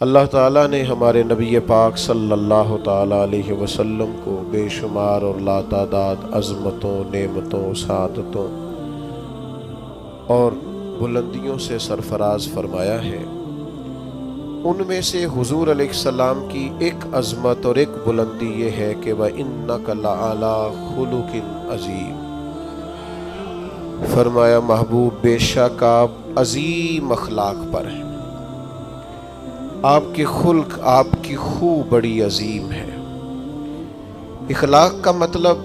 اللہ تعالیٰ نے ہمارے نبی پاک صلی اللہ تعالیٰ علیہ وسلم کو بے شمار اور لاتعداد عظمتوں، نعمتوں، سعادتوں اور بلندیوں سے سرفراز فرمایا ہے۔ ان میں سے حضور علیہ السلام کی ایک عظمت اور ایک بلندی یہ ہے کہ وَإِنَّكَ لَعَلَىٰ خُلُقٍ عَظِيمٍ، فرمایا محبوب بے شک آپ عظیم اخلاق پر ہیں، آپ کے خلق، آپ کی خو بڑی عظیم ہے۔ اخلاق کا مطلب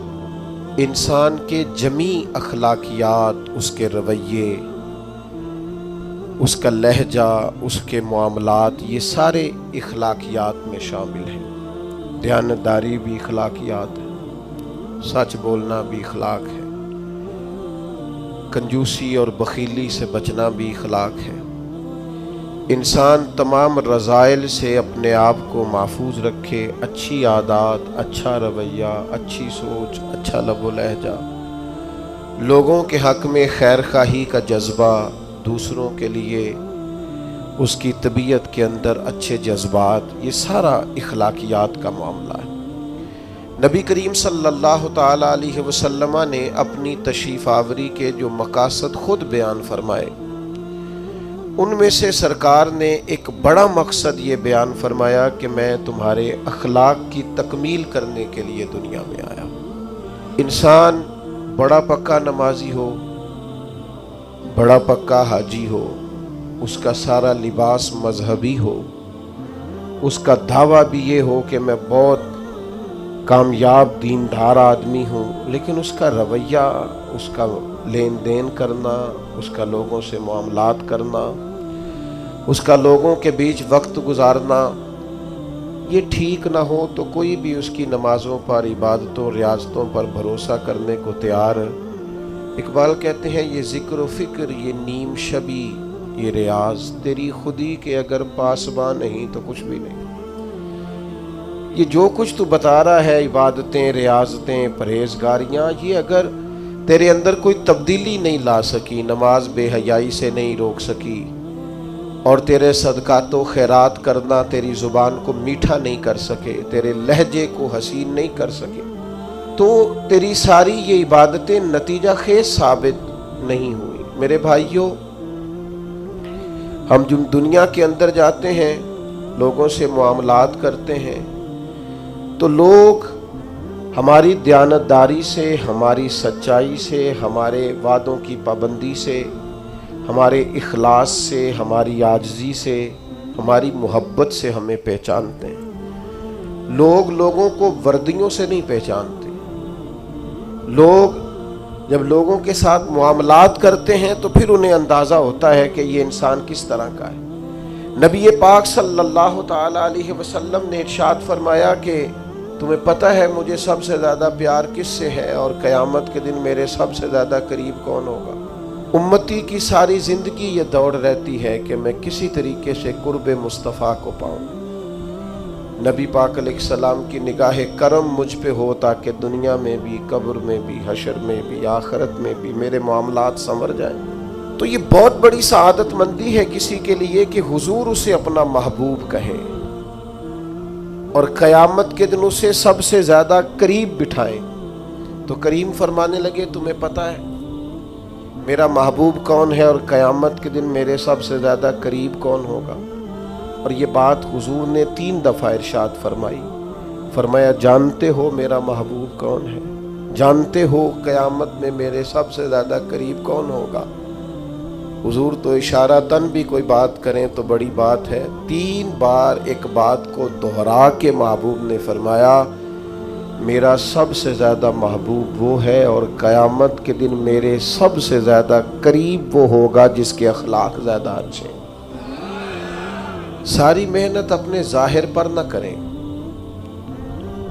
انسان کے جمیع اخلاقیات، اس کے رویے، اس کا لہجہ، اس کے معاملات، یہ سارے اخلاقیات میں شامل ہیں۔ دیانتداری بھی اخلاقیات ہے، سچ بولنا بھی اخلاق ہے، کنجوسی اور بخیلی سے بچنا بھی اخلاق ہے۔ انسان تمام رذائل سے اپنے آپ کو محفوظ رکھے، اچھی عادات، اچھا رویہ، اچھی سوچ، اچھا لب و لہجہ، لوگوں کے حق میں خیر خواہی کا جذبہ، دوسروں کے لیے اس کی طبیعت کے اندر اچھے جذبات، یہ سارا اخلاقیات کا معاملہ ہے۔ نبی کریم صلی اللہ تعالیٰ علیہ وسلم نے اپنی تشریف آوری کے جو مقاصد خود بیان فرمائے، ان میں سے سرکار نے ایک بڑا مقصد یہ بیان فرمایا کہ میں تمہارے اخلاق کی تکمیل کرنے کے لیے دنیا میں آیا۔ انسان بڑا پکا نمازی ہو، بڑا پکا حاجی ہو، اس کا سارا لباس مذہبی ہو، اس کا دعویٰ بھی یہ ہو کہ میں بہت کامیاب دیندار آدمی ہوں، لیکن اس کا رویہ، اس کا لین دین کرنا، اس کا لوگوں سے معاملات کرنا، اس کا لوگوں کے بیچ وقت گزارنا یہ ٹھیک نہ ہو تو کوئی بھی اس کی نمازوں پر، عبادتوں، ریاضتوں پر بھروسہ کرنے کو تیار۔ اقبال کہتے ہیں یہ ذکر و فکر، یہ نیم شبی، یہ ریاض تیری خودی کے اگر پاسباں نہیں تو کچھ بھی نہیں۔ یہ جو کچھ تو بتا رہا ہے، عبادتیں، ریاضتیں، پرہیزگاریاں، یہ اگر تیرے اندر کوئی تبدیلی نہیں لا سکی، نماز بے حیائی سے نہیں روک سکی، اور تیرے صدقات و خیرات کرنا تیری زبان کو میٹھا نہیں کر سکے، تیرے لہجے کو حسین نہیں کر سکے، تو تیری ساری یہ عبادتیں نتیجہ خیز ثابت نہیں ہوئی۔ میرے بھائیوں، ہم جب دنیا کے اندر جاتے ہیں، لوگوں سے معاملات کرتے ہیں، تو لوگ ہماری دیانتداری سے، ہماری سچائی سے، ہمارے وعدوں کی پابندی سے، ہمارے اخلاص سے، ہماری عاجزی سے، ہماری محبت سے ہمیں پہچانتے ہیں۔ لوگ لوگوں کو وردیوں سے نہیں پہچانتے۔ لوگ جب لوگوں کے ساتھ معاملات کرتے ہیں تو پھر انہیں اندازہ ہوتا ہے کہ یہ انسان کس طرح کا ہے۔ نبی پاک صلی اللہ تعالیٰ علیہ وسلم نے ارشاد فرمایا کہ تمہیں پتہ ہے مجھے سب سے زیادہ پیار کس سے ہے، اور قیامت کے دن میرے سب سے زیادہ قریب کون ہوگا؟ امتی کی ساری زندگی یہ دوڑ رہتی ہے کہ میں کسی طریقے سے قرب مصطفیٰ کو پاؤں۔ نبی پاک علیہ السلام کی نگاہ کرم مجھ پہ ہو تاکہ دنیا میں بھی، قبر میں بھی، حشر میں بھی، آخرت میں بھی میرے معاملات سنور جائیں۔ تو یہ بہت بڑی سعادت مندی ہے کسی کے لیے کہ حضور اسے اپنا محبوب کہیں اور قیامت کے دن اسے سب سے زیادہ قریب بٹھائیں۔ تو کریم فرمانے لگے تمہیں پتہ ہے میرا محبوب کون ہے، اور قیامت کے دن میرے سب سے زیادہ قریب کون ہوگا؟ اور یہ بات حضور نے 3 دفعہ ارشاد فرمائی۔ فرمایا جانتے ہو میرا محبوب کون ہے؟ جانتے ہو قیامت میں میرے سب سے زیادہ قریب کون ہوگا؟ حضور تو اشارتاً بھی کوئی بات کریں تو بڑی بات ہے، 3 بار ایک بات کو دہرا کے محبوب نے فرمایا میرا سب سے زیادہ محبوب وہ ہے، اور قیامت کے دن میرے سب سے زیادہ قریب وہ ہوگا جس کے اخلاق زیادہ اچھے۔ ساری محنت اپنے ظاہر پر نہ کریں،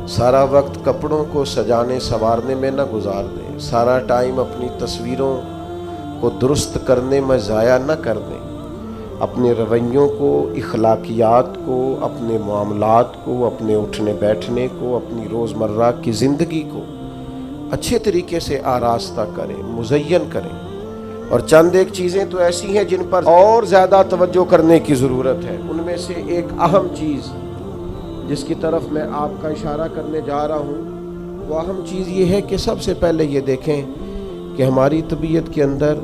سارا وقت کپڑوں کو سجانے سنوارنے میں نہ گزار دیں، سارا ٹائم اپنی تصویروں کو درست کرنے میں ضائع نہ کر دیں۔ اپنے رویوں کو، اخلاقیات کو، اپنے معاملات کو، اپنے اٹھنے بیٹھنے کو، اپنی روزمرہ کی زندگی کو اچھے طریقے سے آراستہ کریں، مزین کریں، اور چند ایک چیزیں تو ایسی ہیں جن پر اور زیادہ توجہ کرنے کی ضرورت ہے۔ ان میں سے ایک اہم چیز جس کی طرف میں آپ کا اشارہ کرنے جا رہا ہوں، وہ اہم چیز یہ ہے کہ سب سے پہلے یہ دیکھیں کہ ہماری طبیعت کے اندر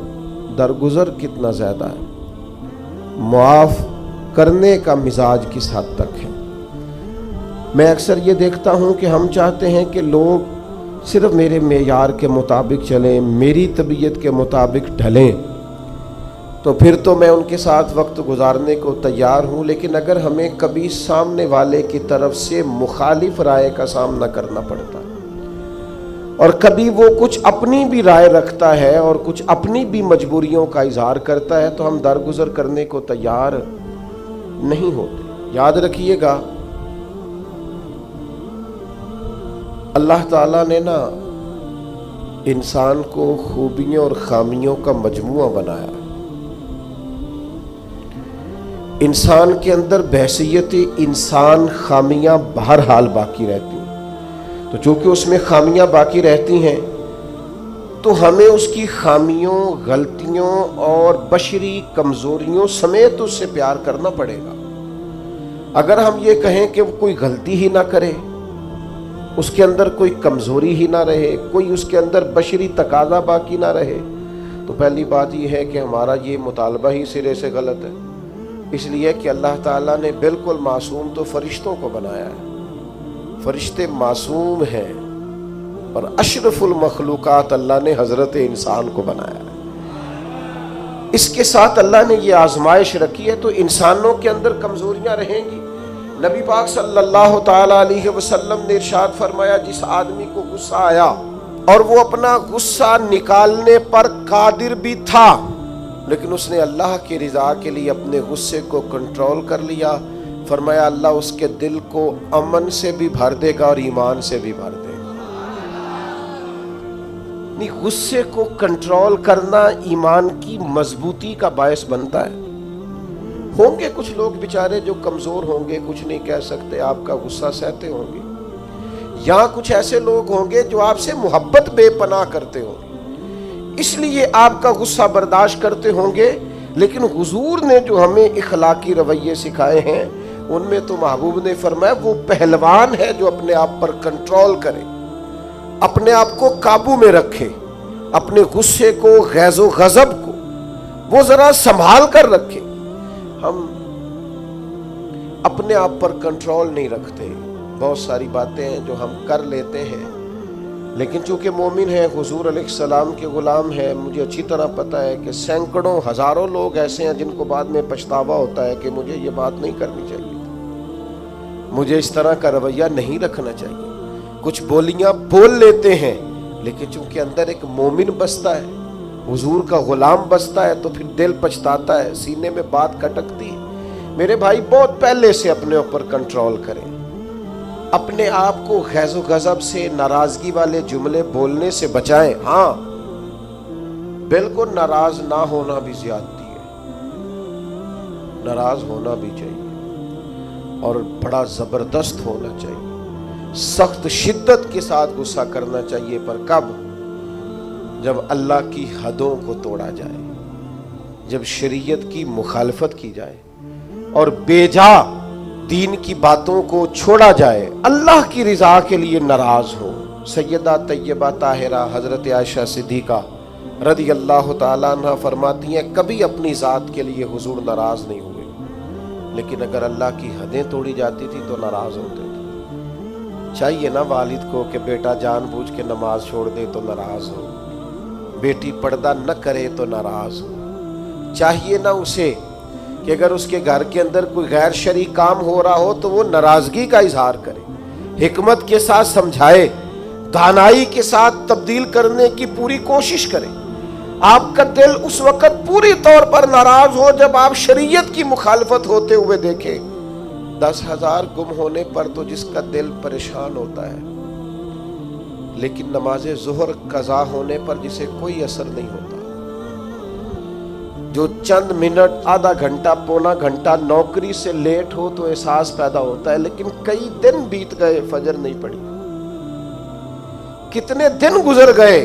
درگزر کتنا زیادہ ہے، معاف کرنے کا مزاج کس حد تک ہے۔ میں اکثر یہ دیکھتا ہوں کہ ہم چاہتے ہیں کہ لوگ صرف میرے معیار کے مطابق چلیں، میری طبیعت کے مطابق ڈھلیں، تو پھر تو میں ان کے ساتھ وقت گزارنے کو تیار ہوں۔ لیکن اگر ہمیں کبھی سامنے والے کی طرف سے مخالف رائے کا سامنا کرنا پڑتا ہے، اور کبھی وہ کچھ اپنی بھی رائے رکھتا ہے اور کچھ اپنی بھی مجبوریوں کا اظہار کرتا ہے، تو ہم درگزر کرنے کو تیار نہیں ہوتے۔ یاد رکھیے گا، اللہ تعالیٰ نے نا انسان کو خوبیوں اور خامیوں کا مجموعہ بنایا۔ انسان کے اندر بحیثیت انسان خامیاں بہرحال باقی رہتی ہیں، تو چونکہ اس میں خامیاں باقی رہتی ہیں تو ہمیں اس کی خامیوں، غلطیوں اور بشری کمزوریوں سمیت اس سے پیار کرنا پڑے گا۔ اگر ہم یہ کہیں کہ وہ کوئی غلطی ہی نہ کرے، اس کے اندر کوئی کمزوری ہی نہ رہے، کوئی اس کے اندر بشری تقاضا باقی نہ رہے، تو پہلی بات یہ ہے کہ ہمارا یہ مطالبہ ہی سرے سے غلط ہے۔ اس لیے کہ اللہ تعالیٰ نے بالکل معصوم تو فرشتوں کو بنایا ہے، فرشتے معصوم ہیں، اور اشرف المخلوقات اللہ نے حضرت انسان کو بنایا ہے۔ اس کے ساتھ اللہ نے یہ آزمائش رکھی ہے، تو انسانوں کے اندر کمزوریاں رہیں گی۔ نبی پاک صلی اللہ تعالی علیہ وسلم نے ارشاد فرمایا، جس آدمی کو غصہ آیا اور وہ اپنا غصہ نکالنے پر قادر بھی تھا، لیکن اس نے اللہ کی رضا کے لیے اپنے غصے کو کنٹرول کر لیا، فرمایا اللہ اس کے دل کو امن سے بھی بھر دے گا اور ایمان سے بھی بھر دے گا۔ نہیں، غصے کو کنٹرول کرنا ایمان کی مضبوطی کا باعث بنتا ہے۔ ہوں گے کچھ لوگ بیچارے جو کمزور ہوں گے، کچھ نہیں کہہ سکتے، آپ کا غصہ سہتے ہوں گے، یا کچھ ایسے لوگ ہوں گے جو آپ سے محبت بے پناہ کرتے ہوں گے، اس لیے آپ کا غصہ برداشت کرتے ہوں گے۔ لیکن حضور نے جو ہمیں اخلاقی رویے سکھائے ہیں، ان میں تو محبوب نے فرمایا وہ پہلوان ہے جو اپنے آپ پر کنٹرول کرے، اپنے آپ کو قابو میں رکھے، اپنے غصے کو، غیظ و غضب کو وہ ذرا سنبھال کر رکھے۔ ہم اپنے آپ پر کنٹرول نہیں رکھتے، بہت ساری باتیں ہیں جو ہم کر لیتے ہیں، لیکن چونکہ مومن ہیں، حضور علیہ السلام کے غلام ہیں، مجھے اچھی طرح پتہ ہے کہ سینکڑوں ہزاروں لوگ ایسے ہیں جن کو بعد میں پچھتاوا ہوتا ہے کہ مجھے یہ بات نہیں کرنی چاہیے تھی، مجھے اس طرح کا رویہ نہیں رکھنا چاہیے۔ کچھ بولیاں بول لیتے ہیں، لیکن چونکہ اندر ایک مومن بستا ہے، حضور کا غلام بستا ہے، تو پھر دل پچھتاتا ہے، سینے میں بات کٹکتی ہے۔ میرے بھائی بہت پہلے سے اپنے اوپر کنٹرول کریں، اپنے آپ کو غیظ و غضب سے، ناراضگی والے جملے بولنے سے بچائیں۔ ہاں، بالکل ناراض نہ ہونا بھی زیادتی ہے، ناراض ہونا بھی چاہیے، اور بڑا زبردست ہونا چاہیے، سخت شدت کے ساتھ غصہ کرنا چاہیے، پر کب؟ جب اللہ کی حدوں کو توڑا جائے، جب شریعت کی مخالفت کی جائے اور بے جا دین کی باتوں کو چھوڑا جائے، اللہ کی رضا کے لیے ناراض ہو۔ سیدہ طیبہ طاہرہ حضرت عائشہ صدیقہ رضی اللہ تعالیٰ عنہ فرماتی ہیں، کبھی اپنی ذات کے لیے حضور ناراض نہیں ہوئے، لیکن اگر اللہ کی حدیں توڑی جاتی تھی تو ناراض ہوتے تھے۔ چاہیے نا والد کو کہ بیٹا جان بوجھ کے نماز چھوڑ دے تو ناراض ہو، بیٹی پردہ نہ کرے تو ناراض ہو۔ چاہیے نا اسے کہ اگر اس کے گھر کے اندر کوئی غیر شرعی کام ہو رہا ہو تو وہ ناراضگی کا اظہار کرے، حکمت کے ساتھ سمجھائے، دانائی کے ساتھ تبدیل کرنے کی پوری کوشش کرے۔ آپ کا دل اس وقت پوری طور پر ناراض ہو جب آپ شریعت کی مخالفت ہوتے ہوئے دیکھیں۔ 10,000 گم ہونے پر تو جس کا دل پریشان ہوتا ہے، لیکن نماز ظہر قضا ہونے پر جسے کوئی اثر نہیں ہوتا، جو چند منٹ، آدھا گھنٹہ، پونا گھنٹہ نوکری سے لیٹ ہو تو احساس پیدا ہوتا ہے، لیکن کئی دن بیت گئے، فجر نہیں پڑی، کتنے دن گزر گئے،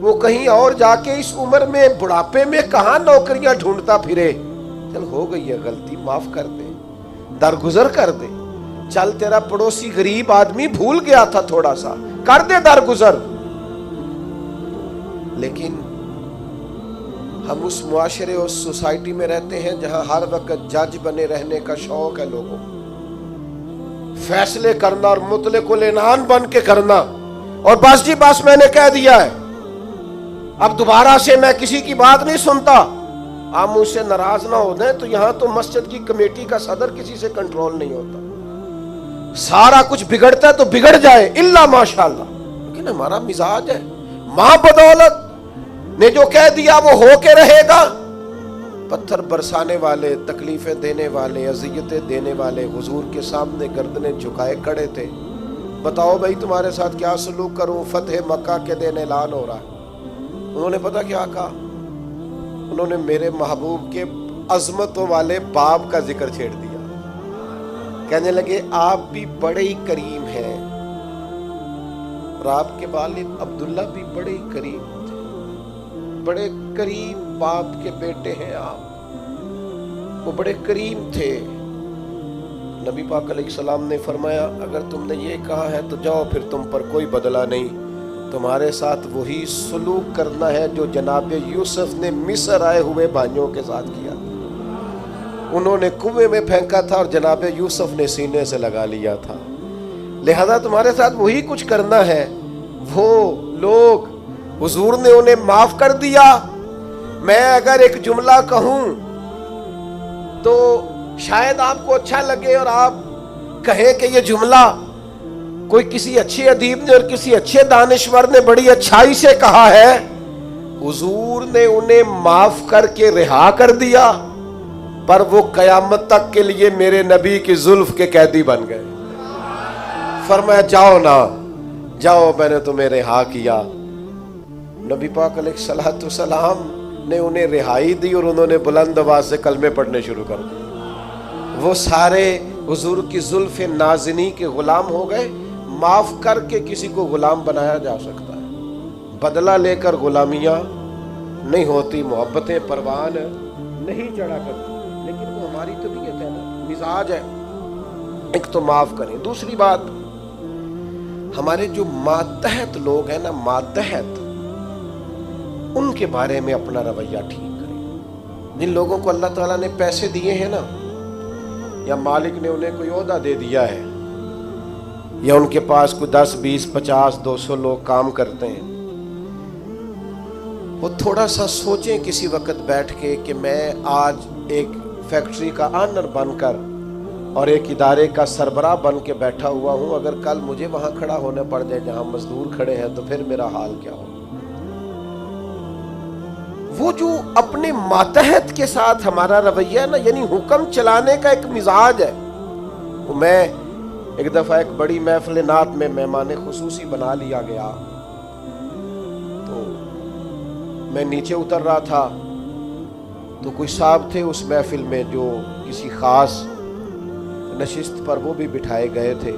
وہ کہیں اور جا کے اس عمر میں بڑھاپے میں کہاں نوکریاں ڈھونڈتا پھرے. چل ہو گئی ہے غلطی, معاف کر دے, درگزر کر دے. چل تیرا پڑوسی غریب آدمی بھول گیا تھا, تھوڑا سا کر دے درگزر. لیکن ہم اس معاشرے اس سوسائٹی میں رہتے ہیں جہاں ہر وقت جج بنے رہنے کا شوق ہے لوگوں, فیصلے کرنا اور مطلق العنان بن کے کرنا, اور بس جی بس میں نے کہہ دیا ہے, اب دوبارہ سے میں کسی کی بات نہیں سنتا. آپ مجھ سے ناراض نہ ہو جائیں تو یہاں تو مسجد کی کمیٹی کا صدر کسی سے کنٹرول نہیں ہوتا, سارا کچھ بگڑتا ہے تو بگڑ جائے الا ماشاءاللہ. لیکن ہمارا مزاج ہے, ماں بدولت نے جو کہہ دیا وہ ہو کے رہے گا. پتھر برسانے والے, تکلیفیں دینے والے, اذیتیں دینے والے حضور کے سامنے گردنیں جھکائے کھڑے تھے. بتاؤ بھائی تمہارے ساتھ کیا سلوک کروں, فتح مکہ کے دن اعلان ہو رہا ہے. انہوں نے پتہ کیا کہا, انہوں نے میرے محبوب کے عظمتوں والے باب کا ذکر چھیڑ دیا. کہنے لگے آپ بھی بڑے ہی کریم ہیں, اور آپ کے والد عبداللہ بھی بڑے ہی کریم تھے, بڑے کریم باپ کے بیٹے ہیں آپ, وہ بڑے کریم تھے. نبی پاک علیہ السلام نے فرمایا اگر تم نے یہ کہا ہے تو جاؤ, پھر تم پر کوئی بدلہ نہیں, تمہارے ساتھ وہی سلوک کرنا ہے جو جناب یوسف نے مصر آئے ہوئے بھائیوں کے ساتھ کیا. انہوں نے کنویں میں پھینکا تھا اور جناب یوسف نے سینے سے لگا لیا تھا. لہذا تمہارے ساتھ وہی کچھ کرنا ہے. وہ لوگ حضور نے انہیں معاف کر دیا. میں اگر ایک جملہ کہوں تو شاید آپ کو اچھا لگے اور آپ کہیں کہ یہ جملہ کوئی کسی اچھے ادیب نے اور کسی اچھے دانشور نے بڑی اچھائی سے کہا ہے. حضور نے انہیں معاف کر کے رہا کر دیا, پر وہ قیامت تک کے لیے میرے نبی کی زلف کے قیدی بن گئے. فرمایا جاؤ نا جاؤ, میں نے تمہیں رہا کیا. نبی پاک علیہ السلام نے انہیں رہائی دی اور انہوں نے بلند آواز سے کلمے پڑھنے شروع کر دیے. وہ سارے حضور کی زلف نازنی کے غلام ہو گئے. معاف کر کے کسی کو غلام بنایا جا سکتا ہے, بدلہ لے کر غلامیاں نہیں ہوتی, محبتیں پروان نہیں چڑھا کرتی. لیکن وہ ہماری طبیعت ہے نا, مزاج ہے. ایک تو معاف کریں. دوسری بات, ہمارے جو ماتحت لوگ ہیں نا, ماتحت, ان کے بارے میں اپنا رویہ ٹھیک کریں. جن لوگوں کو اللہ تعالیٰ نے پیسے دیے ہیں نا, یا مالک نے انہیں کوئی عہدہ دے دیا ہے, یا ان کے پاس کوئی 10 20 50 200 لوگ کام کرتے ہیں, وہ تھوڑا سا سوچیں کسی وقت بیٹھ کے کہ میں آج ایک فیکٹری کا آنر بن کر اور ایک ادارے کا سربراہ بن کے بیٹھا ہوا ہوں, اگر کل مجھے وہاں کھڑا ہونا پڑ جائے جہاں مزدور کھڑے ہیں تو پھر میرا حال کیا ہو. وہ جو اپنے ماتحت کے ساتھ ہمارا رویہ ہے نا, یعنی حکم چلانے کا ایک مزاج ہے. میں ایک دفعہ ایک بڑی محفل نعت میں مہمان خصوصی بنا لیا گیا, تو میں نیچے اتر رہا تھا تو کوئی صاحب تھے اس محفل میں جو کسی خاص نشست پر وہ بھی بٹھائے گئے تھے,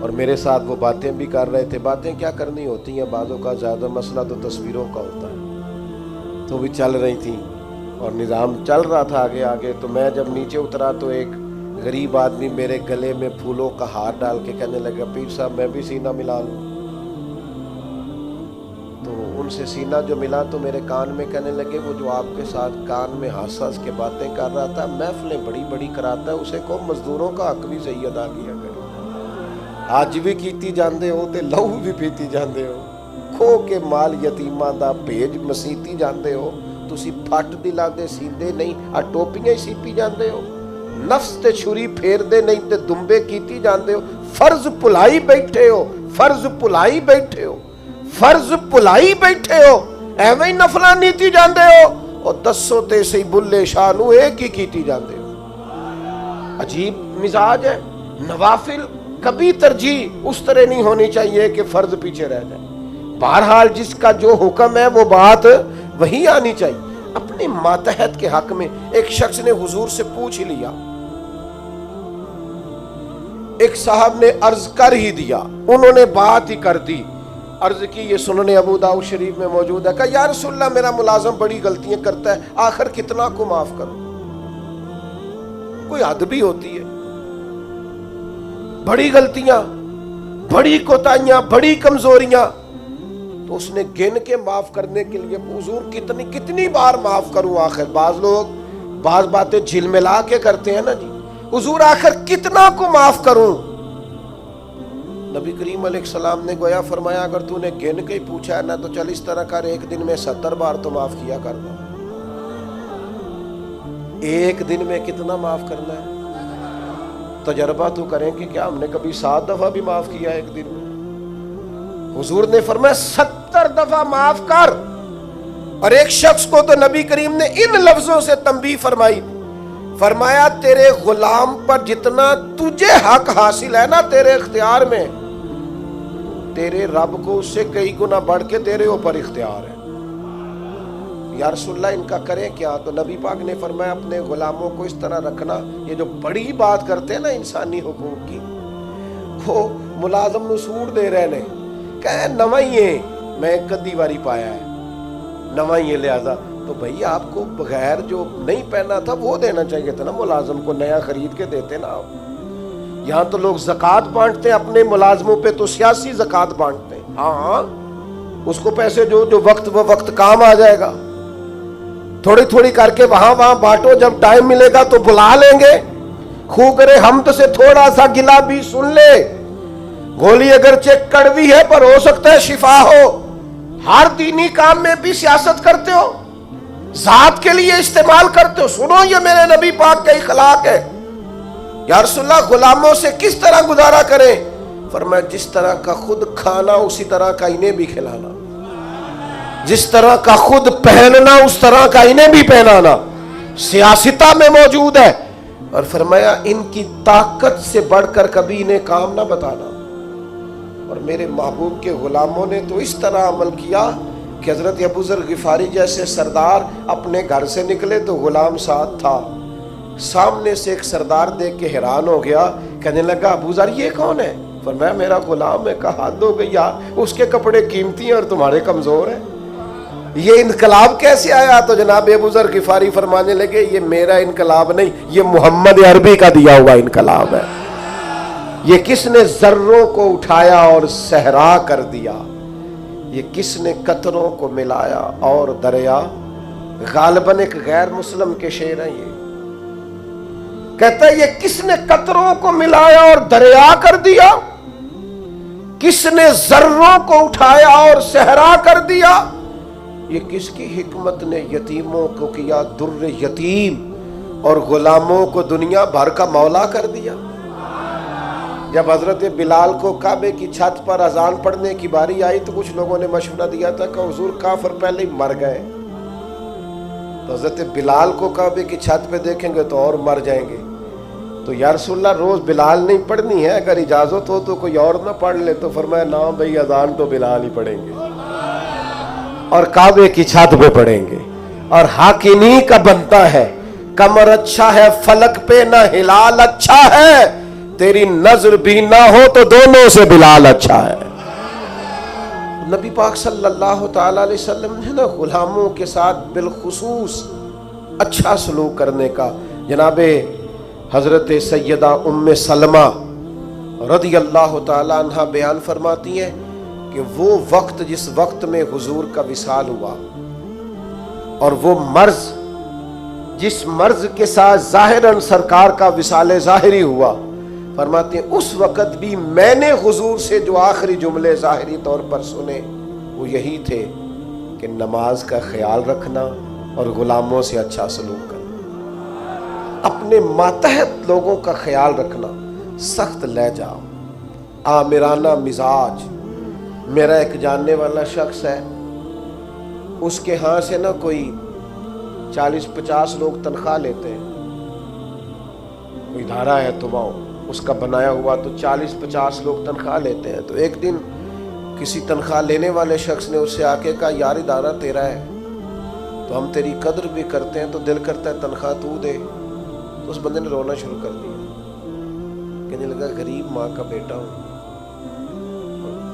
اور میرے ساتھ وہ باتیں بھی کر رہے تھے. باتیں کیا کرنی ہوتی ہیں, بعضوں کا زیادہ مسئلہ تو تصویروں کا ہوتا ہے, تو بھی چل رہی تھیں اور نظام چل رہا تھا آگے آگے. تو میں جب نیچے اترا تو ایک غریب آدمی میرے گلے میں پھولوں کا ہار ڈال کے کہنے لگا پیر صاحب میں بھی سینہ ملا لوں. تو ان سے سینہ جو ملا تو میرے کان میں کہنے لگے وہ جو آپ کے ساتھ کان میں ہنس ہنس کے باتیں کر رہا تھا, محفلیں بڑی بڑی کراتا ہے, اسے کو مزدوروں کا حق بھی صحیح ادا کیا کرے. آج بھی کیتی جاندے ہو تے لہو بھی پیتی جاندے ہو, کھو کے مال یتیماں دا بھیج مسیتی جاندے ہو, تسی پھٹ دلا دے سیندے نہیں, آ ٹوپیاں ہی سیپی جاندے ہو, نفس تے چھری پھیر دے نہیں تے دمبے کیتی جاندے ہو, فرض پلائی بیٹھے ہو, فرض پلائی بیٹھے ہو, فرض پلائی بیٹھے ہو, ایویں ہی نفلاں نیتی جاندے ہو, اور دسو تے سی بلے شاہ نو ایک ہی کیتی جاندے ہو. عجیب مزاج ہے. نوافل کبھی ترجیح اس طرح نہیں ہونی چاہیے کہ فرض پیچھے رہ جائے. بہرحال جس کا جو حکم ہے وہ بات وہی آنی چاہیے. اپنے ماتحت کے حق میں ایک شخص نے حضور سے پوچھ لیا, ایک صاحب نے عرض کر ہی دیا, انہوں نے بات ہی کر دی, عرض کی، یہ سنن ابو داؤد شریف میں موجود ہے، کہا یا رسول اللہ میرا ملازم بڑی غلطیاں کرتا ہے، آخر کتنا کو معاف کروں؟ کوئی حد بھی ہوتی ہے، بڑی غلطیاں، بڑی کوتاہیاں، بڑی کمزوریاں، تو اس نے گن کے معاف کرنے کے لیے حضور کتنی بار معاف کروں؟ آخر بعض لوگ بعض باتیں جھلملا کے کرتے ہیں نا جی، حضور آخر کتنا کو معاف کروں؟ نبی کریم علیہ السلام نے گویا فرمایا اگر تو نے گن کے ہی پوچھا ہے نا تو چل اس طرح کر، ایک دن میں 70 بار تو معاف کیا کرنا۔ ایک دن میں کتنا معاف کرنا ہے؟ تجربہ تو کریں کہ کیا ہم نے کبھی 7 دفعہ بھی معاف کیا ایک دن میں؟ حضور نے فرمایا 70 دفعہ معاف کر۔ اور ایک شخص کو تو نبی کریم نے ان لفظوں سے تنبیہ فرمائی، فرمایا تیرے غلام پر جتنا تجھے حق حاصل ہے نا تیرے اختیار میں، تیرے رب کو اس سے کئی گنا بڑھ کے تیرے اوپر اختیار ہے۔ یا رسول اللہ ان کا کریں کیا؟ تو نبی پاک نے فرمایا اپنے غلاموں کو اس طرح رکھنا، یہ جو بڑی بات کرتے ہیں نا انسانی حقوق کی، وہ ملازم نو سوٹ دے رہے نے، کہے نوائیے میں کدی واری پایا ہے نوائیے، لہذا تو بھئی آپ کو بغیر جو نہیں پہنا تھا وہ دینا چاہیے تھا نا، ملازم کو نیا خرید کے دیتے نا آپ۔ یہاں تو لوگ زکوٰۃ بانٹتے ہیں اپنے ملازموں پہ، تو سیاسی زکوٰۃ بانٹتے ہیں، ہاں اس کو پیسے جو وقت کام آ جائے گا، تھوڑی تھوڑی کر کے وہاں بانٹو، جب ٹائم ملے گا تو بلا لیں گے، خو کرے حمد سے تھوڑا سا گلا بھی سن لے، گولی اگرچہ کڑوی ہے پر ہو سکتا ہے شفا ہو۔ ہر دینی کام میں بھی سیاست کرتے ہو، ذات کے لیے استعمال کرتے ہو، سنو یہ میرے نبی پاک کا اخلاق ہے۔ یا رسول اللہ غلاموں سے کس طرح گزارا کریں؟ فرمایا جس طرح کا خود کھانا اسی طرح کا انہیں بھی کھلانا، جس طرح کا خود پہننا اس طرح کا انہیں بھی پہنانا، سیاستہ میں موجود ہے۔ اور فرمایا ان کی طاقت سے بڑھ کر کبھی انہیں کام نہ بتانا۔ اور میرے محبوب کے غلاموں نے تو اس طرح عمل کیا کہ حضرت ابو ذر غفاری جیسے سردار اپنے گھر سے نکلے تو غلام ساتھ تھا، سامنے سے ایک سردار دیکھ کے حیران ہو گیا، کہنے لگا ابو ذر یہ کون ہے؟ فرمایا میرا غلام ہے۔ کہا حد ہو گئی یار، اس کے کپڑے قیمتی ہیں اور تمہارے کمزور ہیں، یہ انقلاب کیسے آیا؟ تو جناب ابو ذر غفاری فرمانے لگے یہ میرا انقلاب نہیں، یہ محمد عربی کا دیا ہوا انقلاب ہے۔ یہ کس نے ذروں کو اٹھایا اور صحرا کر دیا، یہ کس نے قطروں کو ملایا اور دریا۔ غالباً ایک غیر مسلم کے شعر ہیں، یہ کہتا ہے یہ کس نے قطروں کو ملایا اور دریا کر دیا، کس نے ذروں کو اٹھایا اور صحرا کر دیا، یہ کس کی حکمت نے یتیموں کو کیا در یتیم اور غلاموں کو دنیا بھر کا مولا کر دیا۔ جب حضرت بلال کو کعبے کی چھت پر اذان پڑھنے کی باری آئی تو کچھ لوگوں نے مشورہ دیا تھا کہ حضور کافر پہلے ہی مر گئے، تو حضرت بلال کو کعبے کی چھت پہ دیکھیں گے تو اور مر جائیں گے، تو یا رسول اللہ روز بلال نہیں پڑھنی ہے، اگر اجازت ہو تو کوئی اور نہ پڑھ لے۔ تو فرمایا نا بھئی اذان تو بلال ہی پڑھیں گے اور کعبے کی چھت پہ پڑھیں گے، اور حق انہی کا بنتا ہے۔ کمر اچھا ہے فلک پہ نہ ہلال اچھا ہے، تیری نظر بھی نہ ہو تو دونوں سے بلال اچھا ہے۔ نبی پاک صلی اللہ تعالی علیہ وسلم نے نا غلاموں کے ساتھ بالخصوص اچھا سلوک کرنے کا، جناب حضرت سیدہ ام سلمہ رضی اللہ تعالی عنہ بیان فرماتی ہیں کہ وہ وقت جس وقت میں حضور کا وصال ہوا اور وہ مرض جس مرض کے ساتھ ظاہراً سرکار کا وصال ظاہری ہوا، فرماتے ہیں اس وقت بھی میں نے حضور سے جو آخری جملے ظاہری طور پر سنے وہ یہی تھے کہ نماز کا خیال رکھنا اور غلاموں سے اچھا سلوک کرنا، اپنے ماتحت لوگوں کا خیال رکھنا، سخت لہجہ، آمرانہ مزاج۔ میرا ایک جاننے والا شخص ہے، اس کے ہاں سے نا کوئی 40-50 لوگ تنخواہ لیتے ہیں، کوئی ادارہ ہے تو وہ اس کا بنایا ہوا، تو 40-50 لوگ تنخواہ لیتے ہیں۔ تو ایک دن کسی تنخواہ لینے والے شخص نے اس سے آ کے کہا یار ادارہ تیرا ہے تو ہم تیری قدر بھی کرتے ہیں، تو دل کرتا ہے تنخواہ تو دے۔ تو اس بندے نے رونا شروع کر دیا، کہنے لگا غریب ماں کا بیٹا ہوں،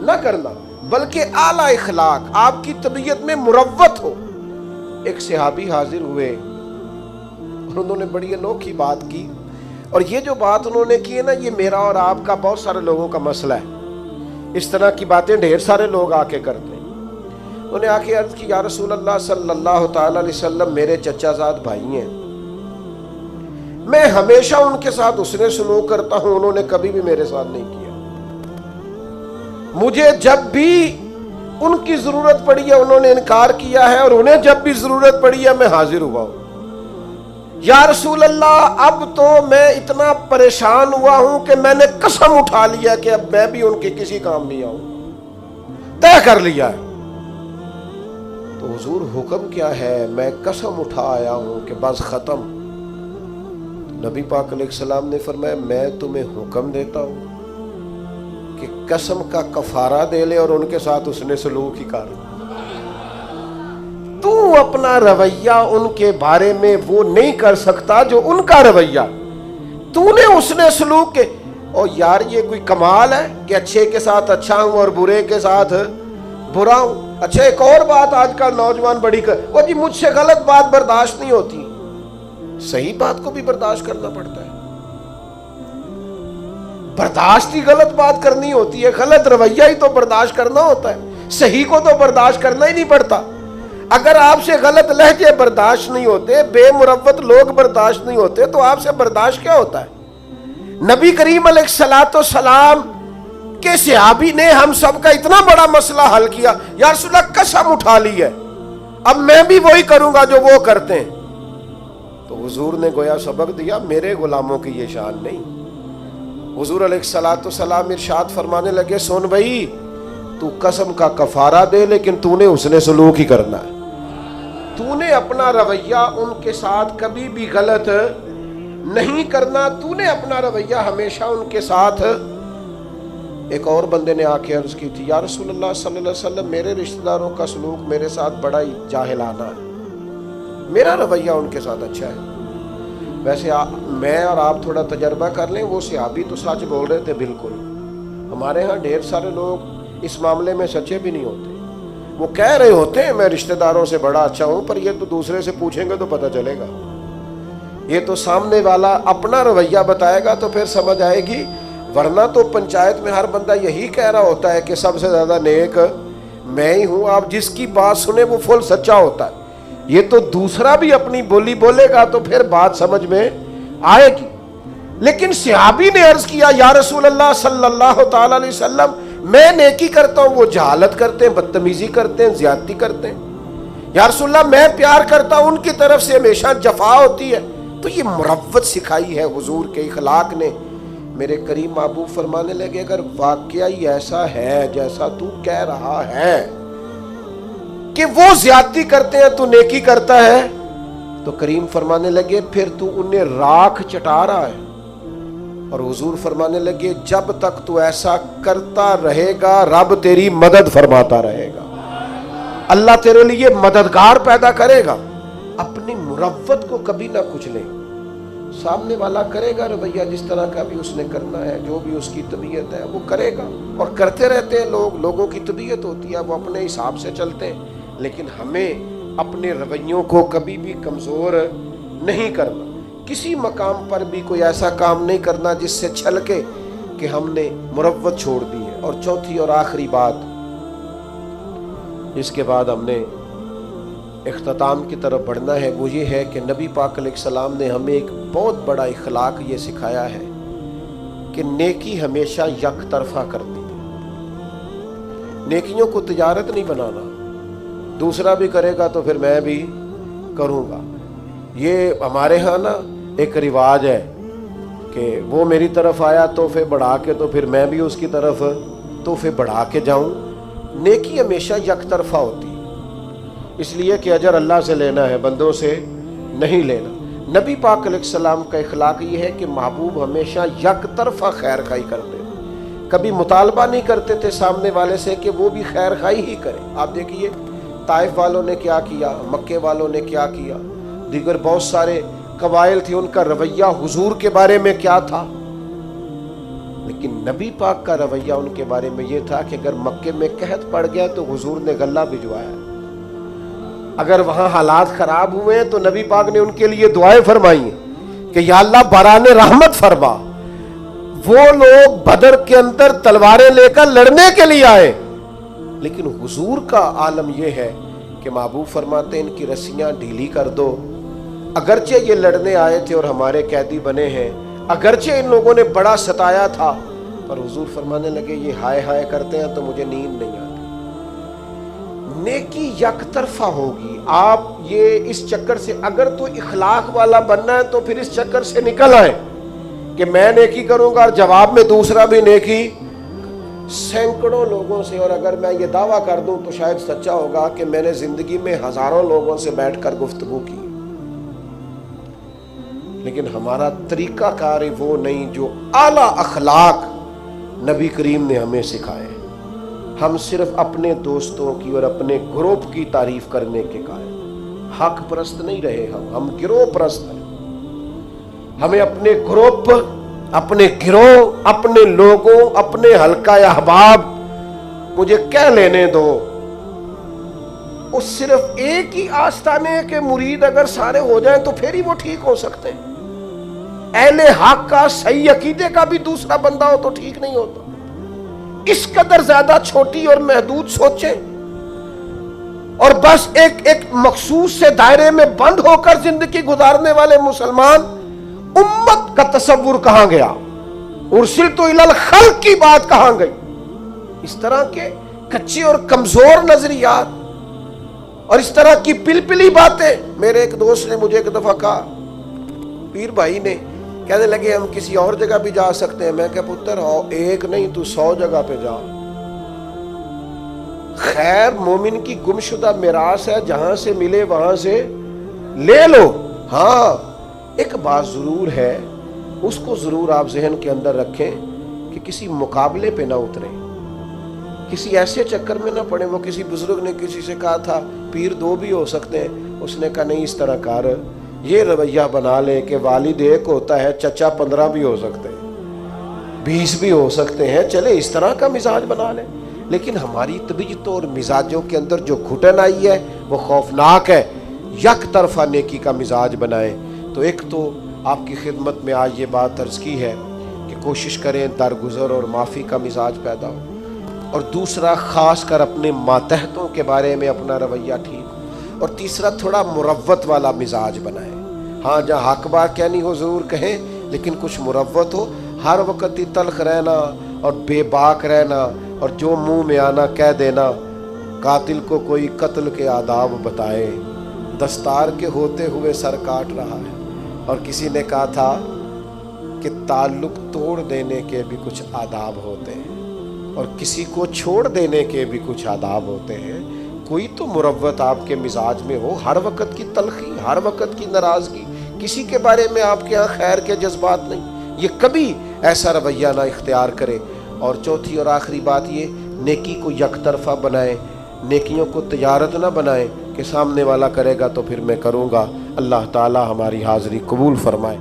نہ کرنا، بلکہ اعلیٰ اخلاق، آپ کی طبیعت میں مروت ہو۔ ایک صحابی حاضر ہوئے اور انہوں نے بڑی انوکھی بات کی، اور یہ جو بات انہوں نے کی ہے نا، یہ میرا اور آپ کا بہت سارے لوگوں کا مسئلہ ہے۔ اس طرح کی باتیں ڈھیر سارے لوگ آ کے کرتے ہیں۔ انہوں نے آ کے عرض کی، یا رسول اللہ صلی اللہ تعالیٰ علیہ وسلم، میرے چچا زاد بھائی ہیں، میں ہمیشہ ان کے ساتھ حسن سلوک کرتا ہوں، انہوں نے کبھی بھی میرے ساتھ نہیں کیا۔ مجھے جب بھی ان کی ضرورت پڑی ہے انہوں نے انکار کیا ہے، اور انہیں جب بھی ضرورت پڑی ہے میں حاضر ہوا ہوں۔ یا رسول اللہ، اب تو میں اتنا پریشان ہوا ہوں کہ میں نے قسم اٹھا لیا کہ اب میں بھی ان کے کسی کام نہیں آؤں، طے کر لیا ہے۔ تو حضور حکم کیا ہے؟ میں قسم اٹھا آیا ہوں کہ بس ختم۔ نبی پاک علیہ السلام نے فرمایا، میں تمہیں حکم دیتا ہوں کہ قسم کا کفارہ دے لے اور ان کے ساتھ اس نے سلوک ہی کر۔ تو اپنا رویہ ان کے بارے میں وہ نہیں کر سکتا جو ان کا رویہ، تو نے اس نے سلوک کے۔ اور یار یہ کوئی کمال ہے کہ اچھے کے ساتھ اچھا ہوں اور برے کے ساتھ برا ہوں؟ اچھا ایک اور بات آج کل نوجوان بڑی وہ جی مجھ سے غلط بات برداشت نہیں ہوتی، صحیح بات کو بھی برداشت کرنا پڑتا ہے۔ برداشت ہی غلط بات کرنی ہوتی ہے، غلط رویہ ہی تو برداشت کرنا ہوتا ہے، صحیح کو تو برداشت کرنا ہی نہیں پڑتا۔ اگر آپ سے غلط لہجے برداشت نہیں ہوتے، بے مروت لوگ برداشت نہیں ہوتے، تو آپ سے برداشت کیا ہوتا ہے؟ نبی کریم علیہ الصلوۃ والسلام کے صحابی نے ہم سب کا اتنا بڑا مسئلہ حل کیا، یا رسول اللہ قسم اٹھا لی ہے اب میں بھی وہی کروں گا جو وہ کرتے ہیں۔ تو حضور نے گویا سبق دیا، میرے غلاموں کی یہ شان نہیں۔ حضور علیہ الصلوۃ والسلام ارشاد فرمانے لگے، سن بھائی، تو قسم کا کفارہ دے لیکن تو نے حسن سلوک ہی کرنا ہے۔ تو نے اپنا رویہ ان کے ساتھ کبھی بھی غلط نہیں کرنا، تو نے اپنا رویہ ہمیشہ ان کے ساتھ۔ ایک اور بندے نے آ کے عرض کی تھی، یا رسول اللہ صلی اللہ علیہ وسلم، میرے رشتہ داروں کا سلوک میرے ساتھ بڑا ہی جاہلانہ ہے، میرا رویہ ان کے ساتھ اچھا ہے۔ ویسے میں اور آپ تھوڑا تجربہ کر لیں، وہ صحابی تو سچ بول رہے تھے بالکل۔ ہمارے ہاں ڈھیر سارے لوگ اس معاملے میں سچے بھی نہیں ہوتے، وہ کہہ رہے ہوتے ہیں میں رشتہ داروں سے بڑا اچھا ہوں، پر یہ تو دوسرے سے پوچھیں گے تو پتہ چلے گا، یہ تو سامنے والا اپنا رویہ بتائے گا تو پھر سمجھ آئے گی، ورنہ تو پنچایت میں ہر بندہ یہی کہہ رہا ہوتا ہے کہ سب سے زیادہ نیک میں ہی ہوں۔ آپ جس کی بات سنیں وہ فل سچا ہوتا ہے، یہ تو دوسرا بھی اپنی بولی بولے گا تو پھر بات سمجھ میں آئے گی۔ لیکن صحابی نے عرض کیا، یا رسول اللہ صلی اللہ تعالی علیہ وسلم، میں نیکی کرتا ہوں، وہ جہالت کرتے ہیں، بدتمیزی کرتے ہیں، زیادتی کرتے ہیں۔ یا رسول اللہ، میں پیار کرتا ہوں، ان کی طرف سے ہمیشہ جفا ہوتی ہے۔ تو یہ مروت سکھائی ہے حضور کے اخلاق نے۔ میرے کریم محبوب فرمانے لگے، اگر واقعہ ہی ایسا ہے جیسا تو کہہ رہا ہے کہ وہ زیادتی کرتے ہیں تو نیکی کرتا ہے، تو کریم فرمانے لگے پھر تو انہیں راکھ چٹا رہا ہے۔ اور حضور فرمانے لگے، جب تک تو ایسا کرتا رہے گا رب تیری مدد فرماتا رہے گا، اللہ تیرے لیے مددگار پیدا کرے گا۔ اپنی مروت کو کبھی نہ کچلیں، سامنے والا کرے گا رویہ جس طرح کا بھی اس نے کرنا ہے، جو بھی اس کی طبیعت ہے وہ کرے گا، اور کرتے رہتے ہیں لوگ، لوگوں کی طبیعت ہوتی ہے وہ اپنے حساب سے چلتے ہیں۔ لیکن ہمیں اپنے رویوں کو کبھی بھی کمزور نہیں کرنا، کسی مقام پر بھی کوئی ایسا کام نہیں کرنا جس سے چھلکے کہ ہم نے مروت چھوڑ دی ہے۔ اور چوتھی اور آخری بات، جس کے بعد ہم نے اختتام کی طرف بڑھنا ہے، وہ یہ ہے کہ نبی پاک علیہ السلام نے ہمیں ایک بہت بڑا اخلاق یہ سکھایا ہے کہ نیکی ہمیشہ یک طرفہ کرنی ہے۔ نیکیوں کو تجارت نہیں بنانا، دوسرا بھی کرے گا تو پھر میں بھی کروں گا۔ یہ ہمارے ہاں نا ایک رواج ہے کہ وہ میری طرف آیا تحفے بڑھا کے تو پھر میں بھی اس کی طرف تحفے بڑھا کے جاؤں۔ نیکی ہمیشہ یک طرفہ ہوتی ہے، اس لیے کہ اجر اللہ سے لینا ہے، بندوں سے نہیں لینا۔ نبی پاک علیہ السلام کا اخلاق یہ ہے کہ محبوب ہمیشہ یک طرفہ خیر خواہی کرتے، کبھی مطالبہ نہیں کرتے تھے سامنے والے سے کہ وہ بھی خیر خواہی ہی کرے۔ آپ دیکھیے طائف والوں نے کیا کیا، مکے والوں نے کیا کیا، دیگر بہت سارے قبائل تھے، ان کا رویہ حضور کے بارے میں کیا تھا، لیکن نبی پاک کا رویہ ان کے بارے میں یہ تھا کہ اگر مکے میں قحط پڑ گیا تو حضور نے غلہ بھجوایا، اگر وہاں حالات خراب ہوئے ہیں تو نبی پاک نے ان کے لیے دعائیں فرمائی کہ یا اللہ باران رحمت فرما۔ وہ لوگ بدر کے اندر تلواریں لے کر لڑنے کے لیے آئے، لیکن حضور کا عالم یہ ہے کہ محبوب فرماتے ہیں ان کی رسیاں ڈھیلی کر دو، اگرچہ یہ لڑنے آئے تھے اور ہمارے قیدی بنے ہیں، اگرچہ ان لوگوں نے بڑا ستایا تھا، پر حضور فرمانے لگے یہ ہائے ہائے کرتے ہیں تو مجھے نیند نہیں آتی۔ نیکی یک طرفہ ہوگی، آپ یہ اس چکر سے اگر تو اخلاق والا بننا ہے تو پھر اس چکر سے نکل آئے کہ میں نیکی کروں گا اور جواب میں دوسرا بھی نیکی۔ سینکڑوں لوگوں سے، اور اگر میں یہ دعویٰ کر دوں تو شاید سچا ہوگا کہ میں نے زندگی میں ہزاروں لوگوں سے بیٹھ کر گفتگو کی، لیکن ہمارا طریقہ کار وہ نہیں جو اعلیٰ اخلاق نبی کریم نے ہمیں سکھائے۔ ہم صرف اپنے دوستوں کی اور اپنے گروپ کی تعریف کرنے کے قائل، حق پرست نہیں رہے، ہم گروہ پرست ہیں۔ ہمیں اپنے گروپ، اپنے گروہ، اپنے لوگوں، اپنے حلقہ احباب مجھے کہہ لینے دو۔ اس صرف ایک ہی آستانے کے مرید اگر سارے ہو جائیں تو پھر ہی وہ ٹھیک ہو سکتے ہیں۔ اہل حق کا صحیح عقیدے کا بھی دوسرا بندہ ہو تو ٹھیک نہیں ہوتا۔ اس قدر زیادہ چھوٹی اور محدود سوچیں اور بس ایک مخصوص سے دائرے میں بند ہو کر زندگی گزارنے والے مسلمان، امت کا تصور کہاں گیا؟ ارسلت الی الخلق کی بات کہاں گئی؟ اس طرح کے کچے اور کمزور نظریات اور اس طرح کی پلپلی باتیں۔ میرے ایک دوست نے مجھے ایک دفعہ کہا، پیر بھائی نے کہنے لگے ہم کسی اور جگہ بھی جا سکتے ہیں۔ میں کہا پتر ایک نہیں تو 100 جگہ پہ جا۔ خیر مومن کی گمشدہ میراث ہے، جہاں سے ملے وہاں سے لے لو۔ ہاں ایک بات ضرور ہے، اس کو ضرور آپ ذہن کے اندر رکھیں کہ کسی مقابلے پہ نہ اتریں، کسی ایسے چکر میں نہ پڑیں۔ وہ کسی بزرگ نے کسی سے کہا تھا پیر 2 بھی ہو سکتے ہیں، اس نے کہا نہیں، اس طرح کار یہ رویہ بنا لے کہ والد 1 ہوتا ہے، چچا 15 بھی ہو سکتے ہیں، 20 بھی ہو سکتے ہیں، چلے اس طرح کا مزاج بنا لے۔ لیکن ہماری طبیعتوں اور مزاجوں کے اندر جو گھٹن آئی ہے وہ خوفناک ہے۔ یک طرفہ نیکی کا مزاج بنائیں۔ تو ایک تو آپ کی خدمت میں آج یہ بات عرض کی ہے کہ کوشش کریں درگزر اور معافی کا مزاج پیدا ہو، اور دوسرا خاص کر اپنے ماتحتوں کے بارے میں اپنا رویہ ٹھیک ہو، اور تیسرا تھوڑا مروت والا مزاج بنائیں۔ ہاں جہاں حق بات کہنی ہو ضرور کہیں، لیکن کچھ مروت ہو۔ ہر وقت ہی تلخ رہنا اور بے باک رہنا اور جو منہ میں آنا کہہ دینا۔ قاتل کو کوئی قتل کے آداب بتائے، دستار کے ہوتے ہوئے سر کاٹ رہا ہے۔ اور کسی نے کہا تھا کہ تعلق توڑ دینے کے بھی کچھ آداب ہوتے ہیں اور کسی کو چھوڑ دینے کے بھی کچھ آداب ہوتے ہیں۔ کوئی تو مروت آپ کے مزاج میں ہو، ہر وقت کی تلخی، ہر وقت کی ناراضگی، کسی کے بارے میں آپ کے یہاں خیر کے جذبات نہیں، یہ کبھی ایسا رویہ نہ اختیار کرے۔ اور چوتھی اور آخری بات یہ، نیکی کو یک طرفہ بنائیں، نیکیوں کو تجارت نہ بنائیں کہ سامنے والا کرے گا تو پھر میں کروں گا۔ اللہ تعالی ہماری حاضری قبول فرمائے۔